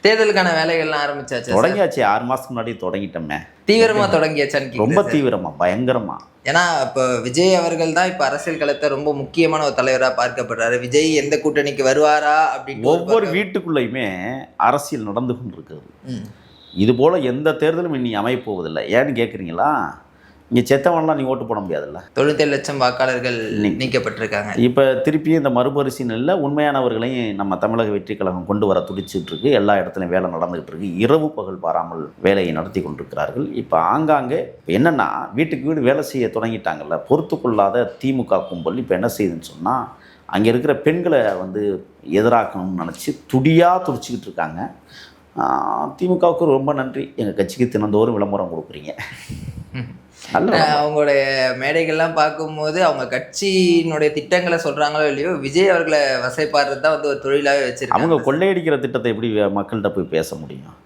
தேர்தலுக்கான வேலைகள்லாம் ஆரம்பிச்சாச்சு, தொடங்கியாச்சு. 6 மாதத்துக்கு முன்னாடி தொடங்கிட்டோமே. தீவிரமா தொடங்கியாச்சான்னு ரொம்ப தீவிரமா, பயங்கரமா. ஏன்னா இப்போ விஜய் அவர்கள் தான் இப்போ அரசியல் களத்தை ரொம்ப முக்கியமான ஒரு தலைவராக பார்க்கப்படுறாரு. விஜய் எந்த கூட்டணிக்கு வருவாரா அப்படின்னு ஒவ்வொரு வீட்டுக்குள்ளேயுமே அரசியல் நடந்து கொண்டு இருக்குது. இது போல் எந்த தேர்தலும் இனி அமையப்போவதில்லை. ஏன்னு கேட்குறீங்களா? இங்கே செத்தவன்லாம் நீ ஓட்டு போட முடியாதுல்ல. 97 லட்சம் வாக்காளர்கள் நீக்கப்பட்டிருக்காங்க. இப்போ திருப்பியும் இந்த மறுபரிசீலனையில் உண்மையானவர்களையும் நம்ம தமிழக வெற்றி கழகம் கொண்டு வர துடிச்சிட்டு இருக்கு. எல்லா இடத்துலையும் வேலை நடந்துகிட்டு இருக்கு. இரவு பகல் பாராமல் வேலையை நடத்தி கொண்டிருக்கிறார்கள். இப்போ ஆங்காங்கே என்னென்னா, வீட்டுக்கு வீடு வேலை செய்ய தொடங்கிட்டாங்கல்ல. பொறுத்துக்கொள்ளாத திமுக கும்பல் இப்போ என்ன செய்யுதுன்னு சொன்னால், அங்கே இருக்கிற பெண்களை எதிராக்கணும்னு நினச்சி துடிச்சிக்கிட்டு இருக்காங்க. திமுகவுக்கு ரொம்ப நன்றி. எங்கள் கட்சிக்கு தினந்தோறும் விளம்பரம் கொடுக்குறீங்க. அவங்களுடைய மேடைகள்லாம் பார்க்கும்போது அவங்க கட்சியினுடைய திட்டங்களை சொல்கிறாங்களோ இல்லையோ, விஜய் அவர்களை வசைப்பாடுறது தான் ஒரு தொழிலாகவே வச்சிருக்காங்க. அவங்க கொள்ளையடிக்கிற திட்டத்தை எப்படி மக்கள்கிட்ட போய் பேச முடியும்?